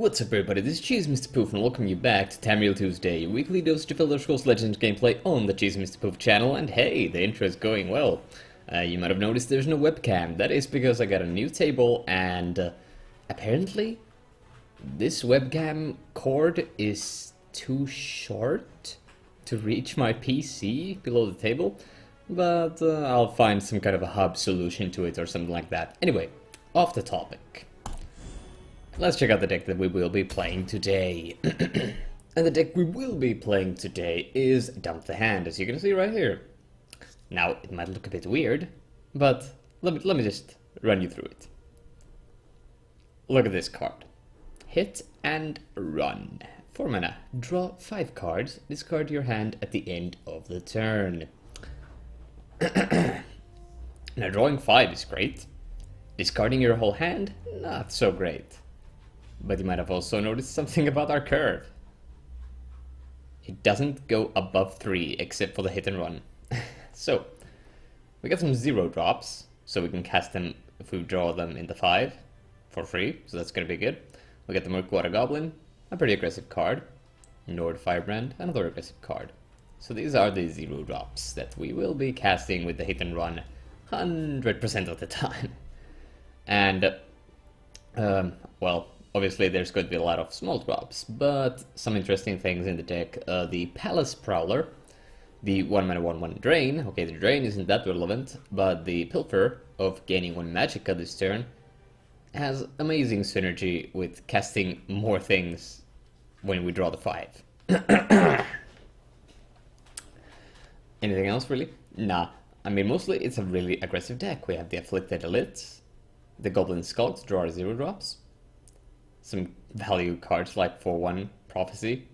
What's up everybody, this is Cheese Mr. Poof and welcome you back to Tamriel Tuesday, your weekly dose of Elder Scrolls Legends gameplay on the Cheese Mr. Poof channel, and hey, the intro is going well. You might have noticed there's no webcam. That is because I got a new table and apparently this webcam cord is too short to reach my PC below the table, but I'll find some kind of a hub solution to it or something like that. Anyway, off the topic. Let's check out the deck that we will be playing today. And the deck we will be playing today is Dump the Hand, as you can see right here. Now, it might look a bit weird, but let me just run you through it. Look at this card. Hit and run. 4 mana. Draw 5 cards. Discard your hand at the end of the turn. Now, drawing 5 is great. Discarding your whole hand? Not so great. But you might have also noticed something about our curve. It doesn't go above 3 except for the hit and run. So, we got some 0 drops, so we can cast them if we draw them in the 5 for free, so that's gonna be good. We got the Murkwater Goblin, a pretty aggressive card. Nord Firebrand, another aggressive card. So these are the 0 drops that we will be casting with the hit and run 100% of the time. And, well, obviously there's going to be a lot of small drops, but some interesting things in the deck. The Palace Prowler, the 1 mana 1/1 Drain. Okay, the Drain isn't that relevant, but the Pilfer of gaining 1 Magicka this turn has amazing synergy with casting more things when we draw the 5. Anything else really? Nah, I mean mostly it's a really aggressive deck. We have the Afflicted Elites, the Goblin Skulk to draw our 0 drops. Some value cards like 4/1 Prophecy.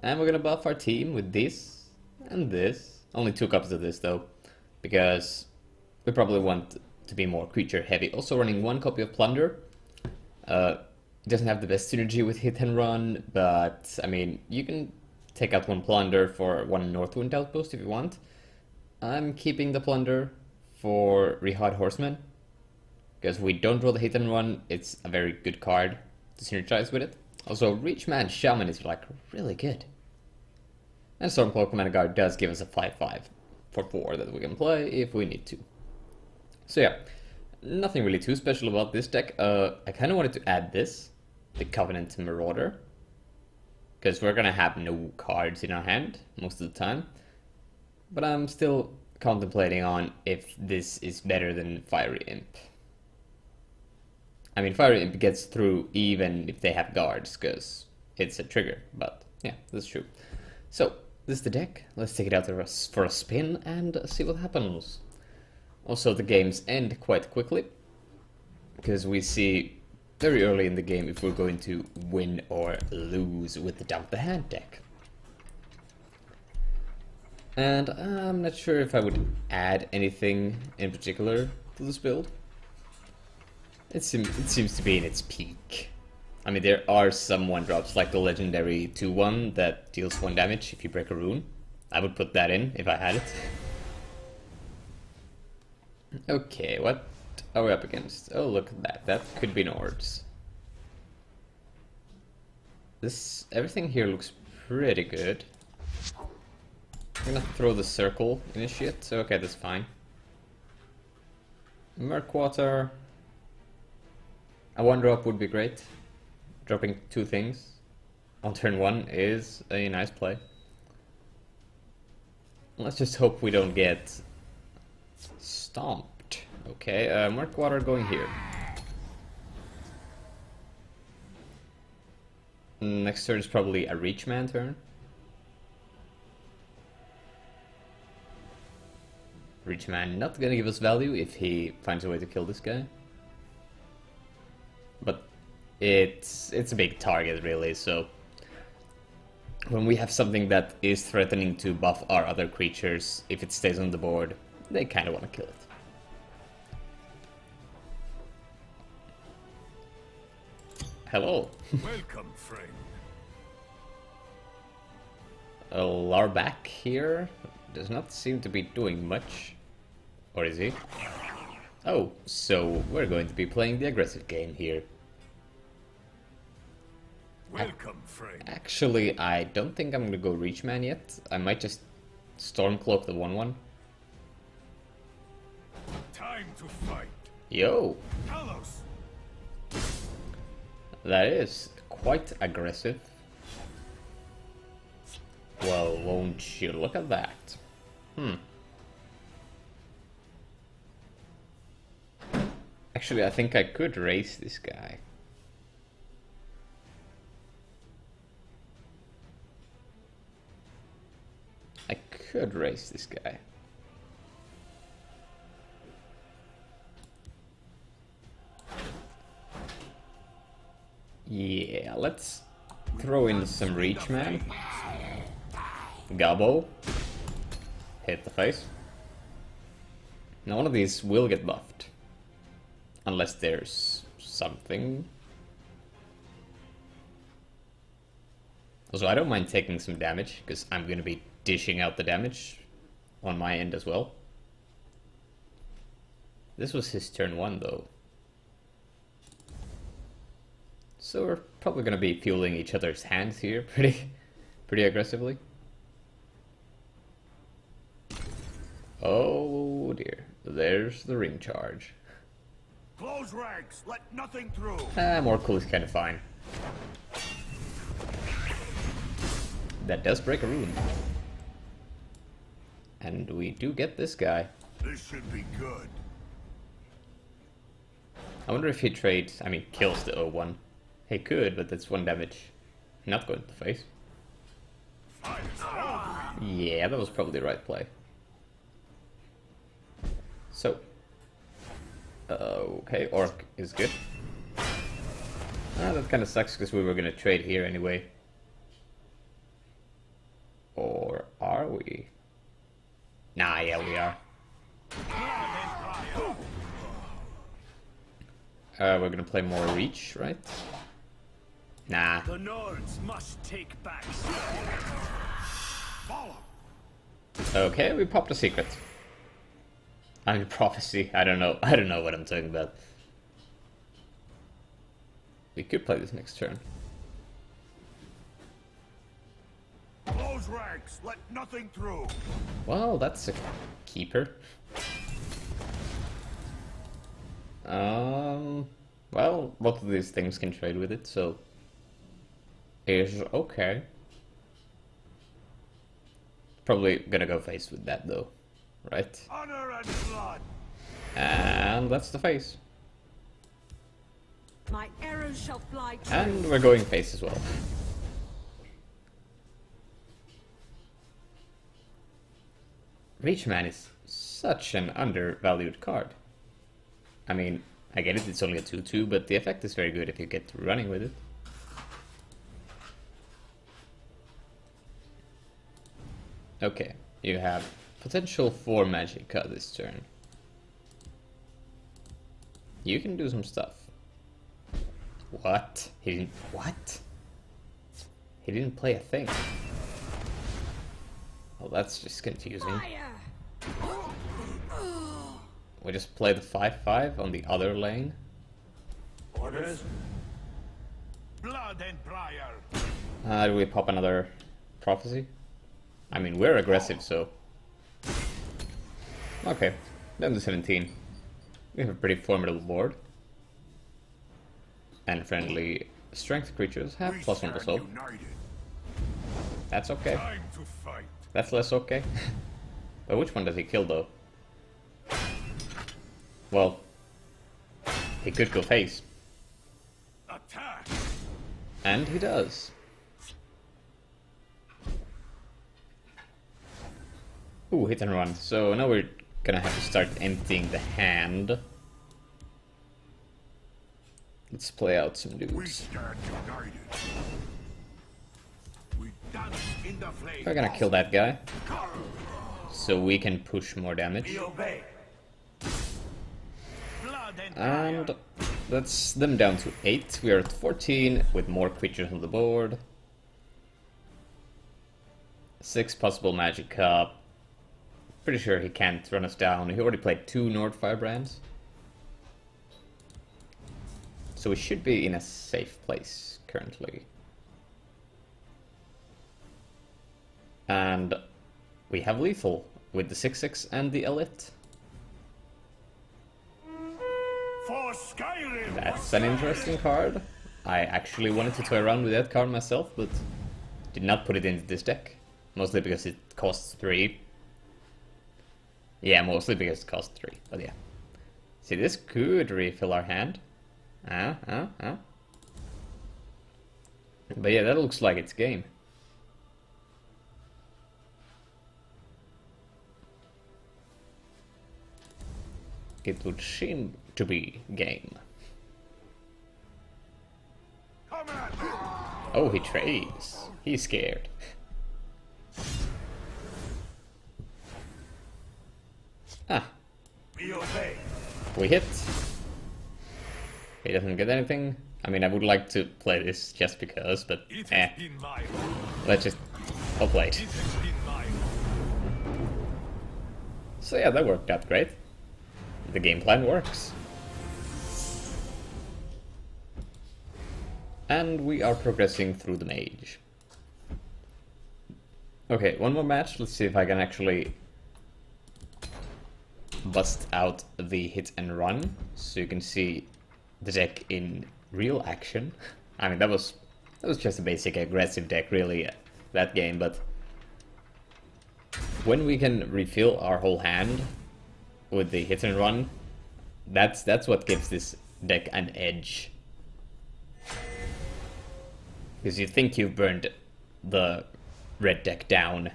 And we're gonna buff our team with this and this. Only 2 copies of this though, because we probably want to be more creature heavy. Also running 1 copy of Plunder. It doesn't have the best synergy with hit and run, but I mean, you can take out 1 Plunder for 1 Northwind Outpost if you want. I'm keeping the Plunder for Rehad Horseman, because we don't draw the hit and run. It's a very good card to synergize with it. Also, Reachman Shaman is like really good. And Stormclaw Commander Guard does give us a 5/5 for 4 that we can play if we need to. So yeah, nothing really too special about this deck. I kind of wanted to add this, the Covenant Marauder, because we're gonna have no cards in our hand most of the time. But I'm still contemplating on if this is better than Fiery Imp. I mean, Fiery Imp gets through even if they have guards, because it's a trigger, but yeah, that's true. So, this is the deck. Let's take it out for a spin and see what happens. Also, the games end quite quickly, because we see very early in the game if we're going to win or lose with the Dump the Hand deck. And I'm not sure if I would add anything in particular to this build. It seems to be in its peak. I mean, there are some 1-drops like the legendary 2/1 that deals 1 damage if you break a rune. I would put that in if I had it. Okay, what are we up against? Oh, look at that. That could be Nords. Everything here looks pretty good. I'm gonna throw the Circle Initiate, so okay, that's fine. Murkwater. A 1-drop would be great. Dropping 2 things on turn 1 is a nice play. Let's just hope we don't get stomped. Okay, Murkwater going here. Next turn is probably a Reachman turn. Reachman not gonna give us value if he finds a way to kill this guy. But it's a big target really, so when we have something that is threatening to buff our other creatures, if it stays on the board, they kind of want to kill it. Hello. Welcome, friend. Larback here does not seem to be doing much. Or is he? Oh, so we're going to be playing the aggressive game here. Welcome, friend. Actually, I don't think I'm gonna go Reach Man yet. I might just Stormcloak the 1/1. Time to fight. Yo! Talos. That is quite aggressive. Well, won't you look at that? Actually, I think I could raise this guy. I could raise this guy. Yeah, let's throw in some Reach Man. Gobble. Hit the face. Now one of these will get buffed. Unless there's something. Also, I don't mind taking some damage, because I'm going to be dishing out the damage on my end as well. This was his turn 1 though. So we're probably going to be fueling each other's hands here pretty aggressively. Oh dear, there's the ring charge. Close ranks. Let nothing through. More cool is kind of fine. That does break a rune. And we do get this guy. This should be good. I wonder if he trades, I mean kills the 0-1. He could, but that's 1 damage. Not going to the face. Yeah, that was probably the right play. So. Okay, Orc is good. That kind of sucks because we were going to trade here anyway. Or are we? Nah, yeah, we are. We're gonna play more Reach, right? Nah. The Nords must take back. Follow. Okay, we popped a secret. I mean, prophecy. I don't know what I'm talking about. We could play this next turn. Close ranks. Let nothing through. Well, that's a keeper. Well, both of these things can trade with it, so is okay. Probably gonna go face with that though, right? Honor and blood. And that's the face. My arrows shall fly true. And we're going face as well. Reach Man is such an undervalued card. I mean, I get it, it's only a 2/2, but the effect is very good if you get running with it. Okay, you have potential for Magicka this turn. You can do some stuff. What? He didn't... What? He didn't play a thing. Well, that's just confusing. Fire! We just play the 5/5 on the other lane. Orders. Blood and briar. Do we pop another prophecy? I mean, we're aggressive, so... Okay, down to 17. We have a pretty formidable board. And friendly strength creatures have +1 to soul. That's okay. Time to fight. That's less okay. But which one does he kill, though? Well, he could go face. Attack. And he does. Ooh, hit and run. So now we're gonna have to start emptying the hand. Let's play out some We dudes. stand united. We dance in the flame. We're gonna kill that guy, so we can push more damage. We obey. Blood and And fire. that's them down to 8. We are at 14 with more creatures on the board. 6 possible Magicka. Pretty sure he can't run us down. He already played 2 Nord Firebrands. So we should be in a safe place currently. And we have lethal with the 6/6 and the elite. For Skyrim. That's an interesting card. I actually wanted to toy around with that card myself, but did not put it into this deck. Mostly because it costs 3. Yeah, mostly because it costs 3, but yeah. See, this could refill our hand. But yeah, that looks like it's game. It would seem to be game. Come at me. Oh, he trades. He's scared. Ah, Be obeyed. we hit. He doesn't get anything. I mean, I would like to play this just because, but It has been mine. let's just I'll play it. It has been mine. So yeah, that worked out great. The game plan works. And we are progressing through the mage. Okay, one more match. Let's see if I can actually bust out the hit and run, so you can see the deck in real action. I mean, that was just a basic aggressive deck, really, that game. But when we can refill our whole hand with the hit and run, that's what gives this deck an edge. Because you think you've burned the red deck down,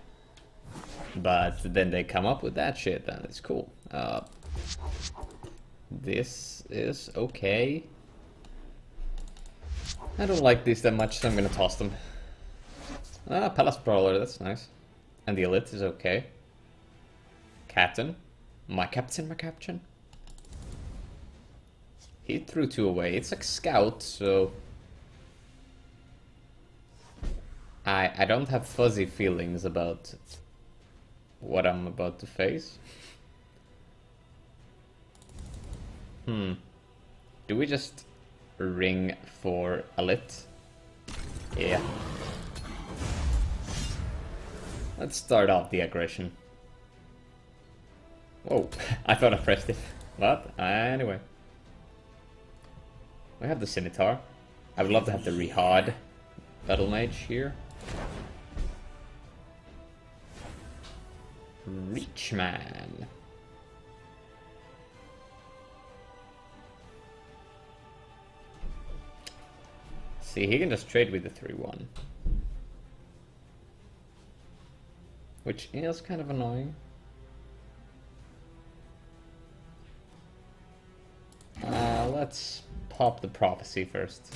but then they come up with that shit, and it's cool. This is okay. I don't like these that much, so I'm gonna toss them. Palace Brawler, that's nice. And the elite is okay. Captain. My captain. He threw 2 away. It's like scout, so I don't have fuzzy feelings about what I'm about to face. Do we just ring for elite? Yeah. Let's start off the aggression. Whoa, I thought I pressed it. But anyway. We have the scimitar. I would love to have the Rehard Battle Mage here. Reachman. See, he can just trade with the 3/1. Which is kind of annoying. Let's pop the prophecy first.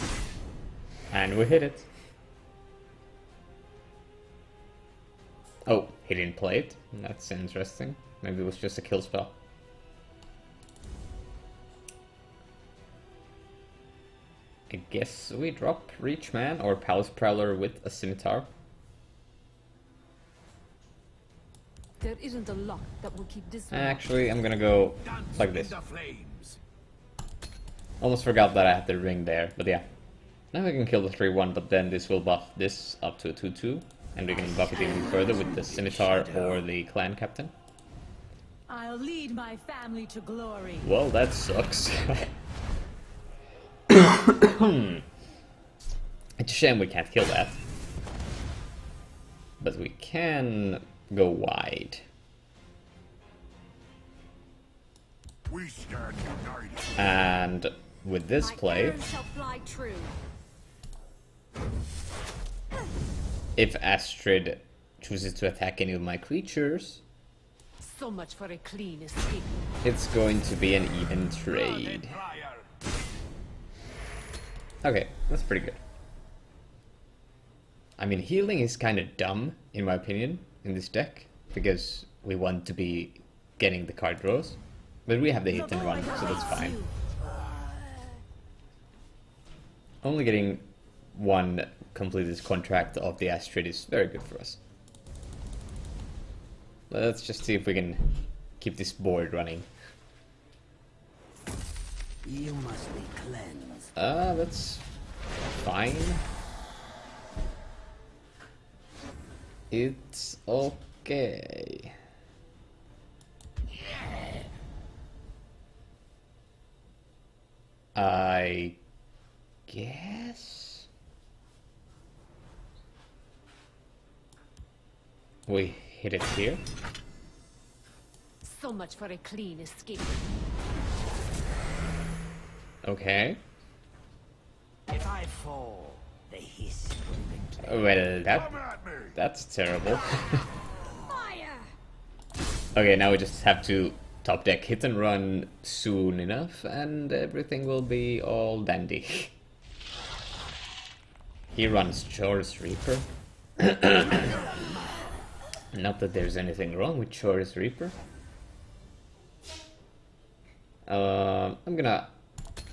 And we hit it. Oh, he didn't play it. That's interesting. Maybe it was just a kill spell. I guess we drop Reachman or Palace Prowler with a scimitar. There isn't a lock that will keep this one. Actually, I'm gonna go Dance like in this. the flames. Almost forgot that I had the ring there, but yeah. Now we can kill the 3/1, but then this will buff this up to a 2/2. And we can buff it even further with the scimitar or the clan captain. I'll lead my family to glory. Well, that sucks. It's a shame we can't kill that. But we can go wide. We stand united. And with this My play, arrows shall fly true. if Astrid chooses to attack any of my creatures, So much for a clean escape. it's going to be an even Blood trade. and fire. Okay, that's pretty good. I mean, healing is kind of dumb, in my opinion, in this deck, because we want to be getting the card draws. But we have the hit and run, so that's fine. Only getting one completed contract of the Astrid is very good for us. Let's just see if we can keep this board running. You must be cleansed. That's fine. It's okay. I guess we hit it here. So much for a clean escape. Okay. If I fall, the hiss will return. Well, Come at me! that's terrible. Fire! Okay, now we just have to top deck hit and run soon enough, and everything will be all dandy. He runs Chorus Reaper. Not that there's anything wrong with Chorus Reaper. I'm gonna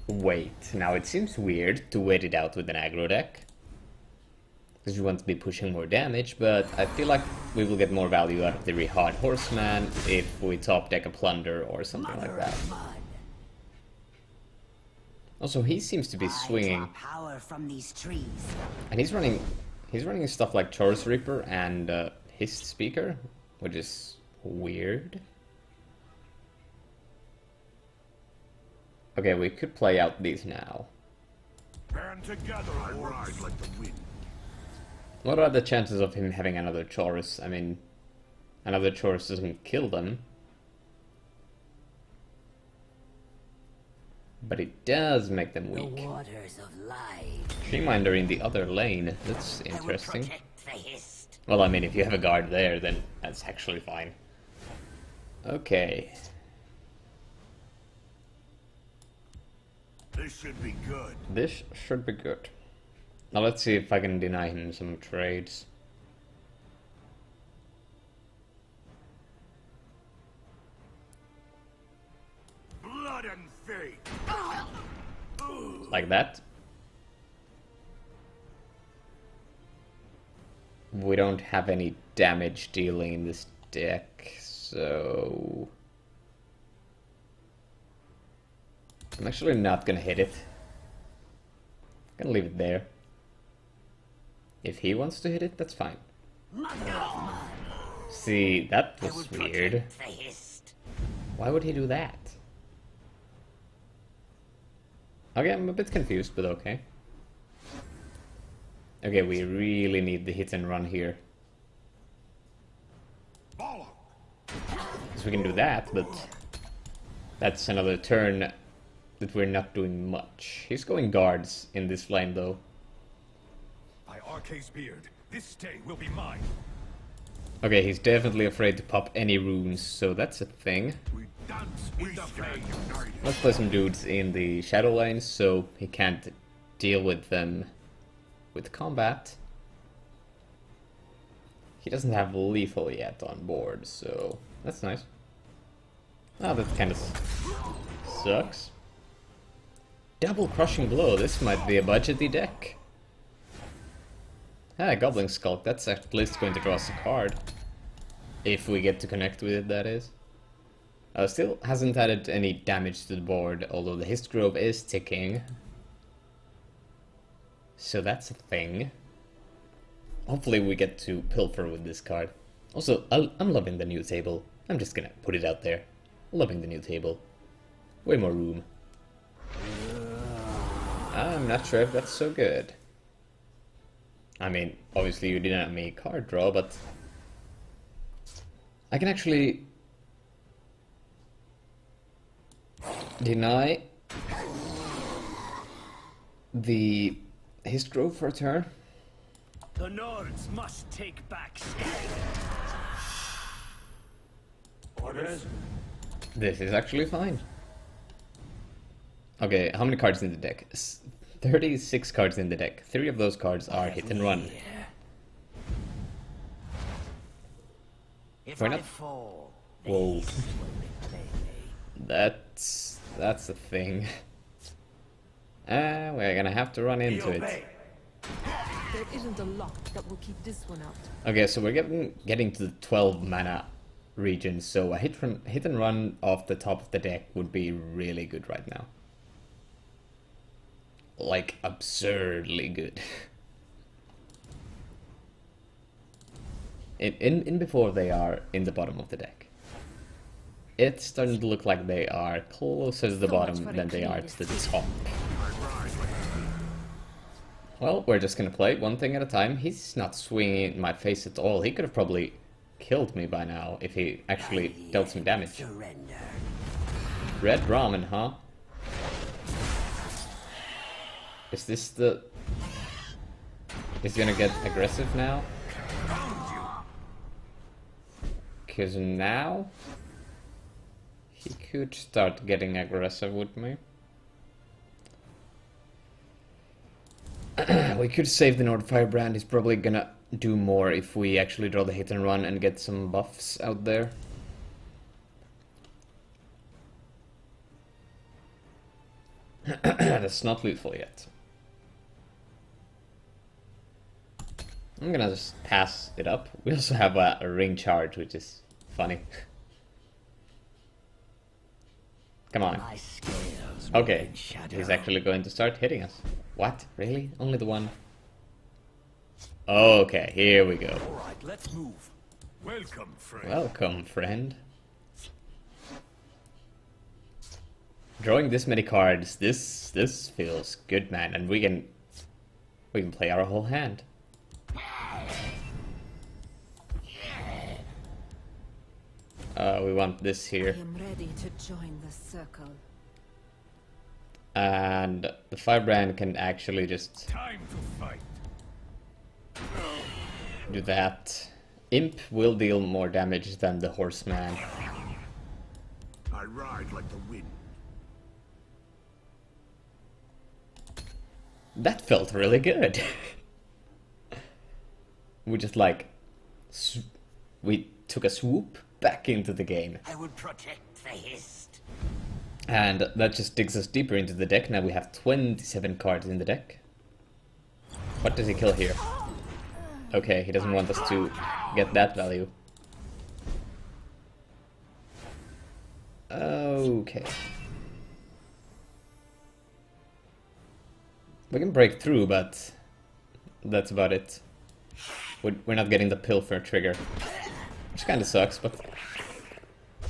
wait. Now it seems weird to wait it out with an aggro deck, because you want to be pushing more damage, but I feel like we will get more value out of the Rehard Horseman if we top deck a Plunder or something like that. Also, he seems to be swinging, Power from these trees. and he's running stuff like Chorus Reaper and his Speaker, which is weird. Okay, we could play out these now. Band together and ride like the wind. What are the chances of him having another Chorus? I mean, another Chorus doesn't kill them, but it does make them The weak. waters of life. Treeminder in the other lane, that's I will interesting. protect the hist. Well, I mean, if you have a guard there, then that's actually fine. Okay. This should be good. This should be good. Now let's see if I can deny him some trades. Blood and fate. Like that. We don't have any damage dealing in this deck, so... I'm actually not gonna hit it. I'm gonna leave it there. If he wants to hit it, that's fine. See, that I was will weird. protect the hist. Why would he do that? Okay, I'm a bit confused, but okay. Okay, we really need the hit and run here. Follow. So we can do that, but that's another turn that we're not doing much. He's going guards in this lane, though. By Arca's beard, this day will be mine. Okay, he's definitely afraid to pop any runes, so that's a thing. We dance in the stand united. Let's play some dudes in the shadow lanes, so he can't deal with them with combat. He doesn't have lethal yet on board, so that's nice. Oh, that kind of sucks. Double crushing blow, this might be a budgety deck. Ah, Goblin Skulk, that's at least going to draw us a card. If we get to connect with it, that is. Still hasn't added any damage to the board, although the Hist Grove is ticking. So that's a thing. Hopefully we get to pilfer with this card. Also, I'm loving the new table. I'm just gonna put it out there. Loving the new table. Way more room. I'm not sure if that's so good. I mean, obviously you didn't make card draw, but I can actually deny the Hist Grove for a turn. The Nords must take back Orders? This is actually fine. Okay, how many cards in the deck? 36 cards in the deck. 3 of those cards are hit and run. If Why I not? fall, the Whoa. hist will reclaim me. That's a thing. We're gonna have to run into it. There isn't a lock that will keep this one out. Okay, so we're getting to the 12 mana region, so a hit and run off the top of the deck would be really good right now. Like, absurdly good. in before they are in the bottom of the deck. It's starting to look like they are closer to the bottom than they are to the top. Well, we're just gonna play one thing at a time. He's not swinging in my face at all. He could have probably killed me by now if he actually dealt some damage. Surrender. Red ramen, huh? Is this the... Is he gonna get aggressive now? Because now... he could start getting aggressive with me. We could save the Nord Firebrand. He's probably gonna do more if we actually draw the hit and run and get some buffs out there. That's not lethal yet. I'm gonna just pass it up. We also have a ring charge, which is funny. Come on. My scales Okay, in shadow. he's actually going to start hitting us. What? Really? Only the one? Okay, here we go. All right, let's move. Welcome, friend. Welcome, friend. Drawing this many cards, this feels good, man, and we can play our whole hand. We want this I here, am ready to join the circle. and the Firebrand can actually just Time to fight. do that. Imp will deal more damage than the Horseman. I ride like the wind. That felt really good. We just like we took a swoop back into the game, I will protect the hist. and that just digs us deeper into the deck. Now we have 27 cards in the deck. What does he kill here? Okay, he doesn't want us to get that value. Okay. We can break through, but that's about it. We're not getting the Pilfer trigger, which kind of sucks, but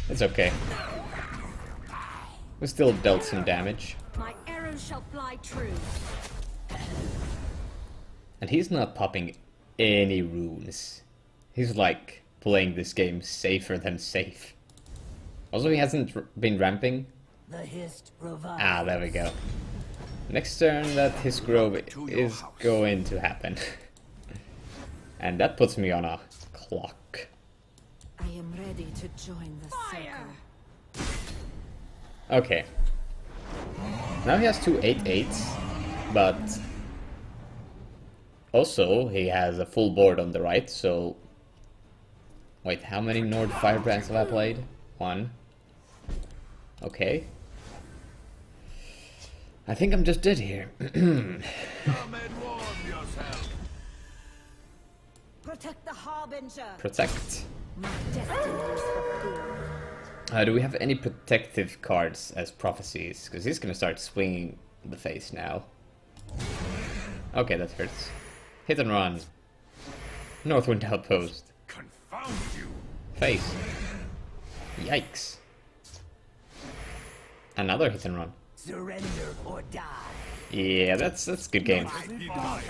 it's okay. We still dealt some damage. My arrows shall fly true. And he's not popping any runes. He's like playing this game safer than safe. Also, he hasn't been ramping. The hist revives. Ah, there we go. Next turn that his grove is going to happen. And that puts me on a clock. I am ready to join the circle. Okay. Now he has two 8/8s, but also he has a full board on the right, so... Wait, how many Nord Firebrands have I played? One. Okay. I think I'm just dead here. Come and warm yourself. Protect the Harbinger. Protect. My destiny is fulfilled. Do we have any protective cards as prophecies? Because he's gonna start swinging the face now. Okay, that hurts. Hit and run. Northwind Outpost. Confound you. Face. Yikes. Another hit and run. Surrender or die. Yeah, that's a good game. He died.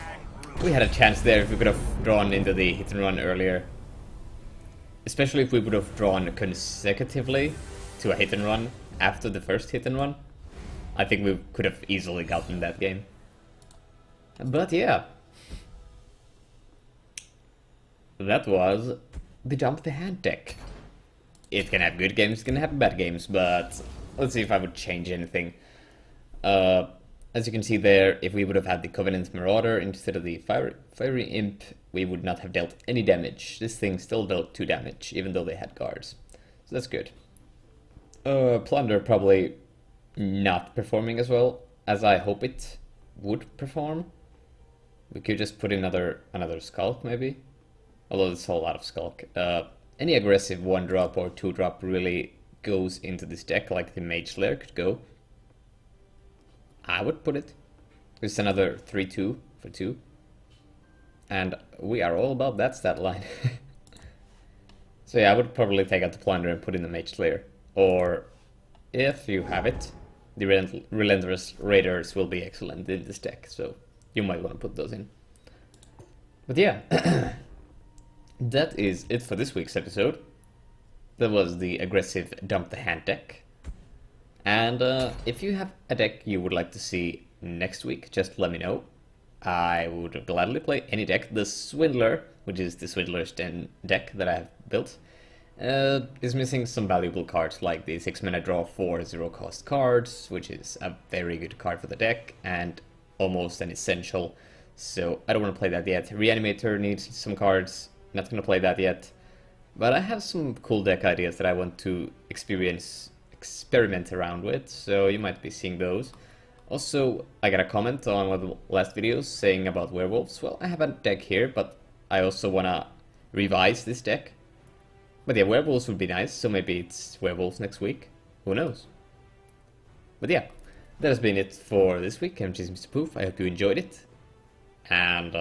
We had a chance there if we could have drawn into the hit and run earlier. Especially if we would have drawn consecutively to a hit and run after the first hit and run. I think we could have easily gotten that game. But yeah. That was the Jump the Hand deck. It can have good games, it can have bad games, but let's see if I would change anything. As you can see there, if we would have had the Covenant Marauder instead of the Fiery Imp, we would not have dealt any damage. This thing still dealt 2 damage, even though they had guards. So that's good. Plunder probably not performing as well as I hope it would perform. We could just put in another Skulk, maybe? Although it's a lot of Skulk. Any aggressive 1-drop or 2-drop really goes into this deck, like the Mage Slayer could go. I would put it. It's another 3-2 for 2. And we are all about that stat line. So yeah, I would probably take out the Plunder and put in the Mage Slayer. Or, if you have it, the Relentless Raiders will be excellent in this deck, so you might want to put those in. But yeah, that is it for this week's episode. That was the aggressive Dump the Hand deck. And if you have a deck you would like to see next week, just let me know. I would gladly play any deck. The Swindler, which is the Swindler's Den deck that I have built, is missing some valuable cards like the 6-mana draw 4 0-cost cards, which is a very good card for the deck and almost an essential. So I don't want to play that yet. Reanimator needs some cards, not going to play that yet. But I have some cool deck ideas that I want to experiment around with, so you might be seeing those. Also, I got a comment on one of the last videos saying about werewolves. Well, I have a deck here, but I also want to revise this deck. But yeah, werewolves would be nice, so maybe it's werewolves next week. Who knows? But yeah, that has been it for this week. I'm just Mr. Poof. I hope you enjoyed it. And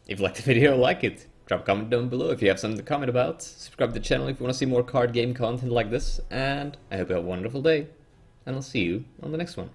if you liked the video, like it. Drop a comment down below if you have something to comment about. Subscribe to the channel if you want to see more card game content like this. And I hope you have a wonderful day. And I'll see you on the next one.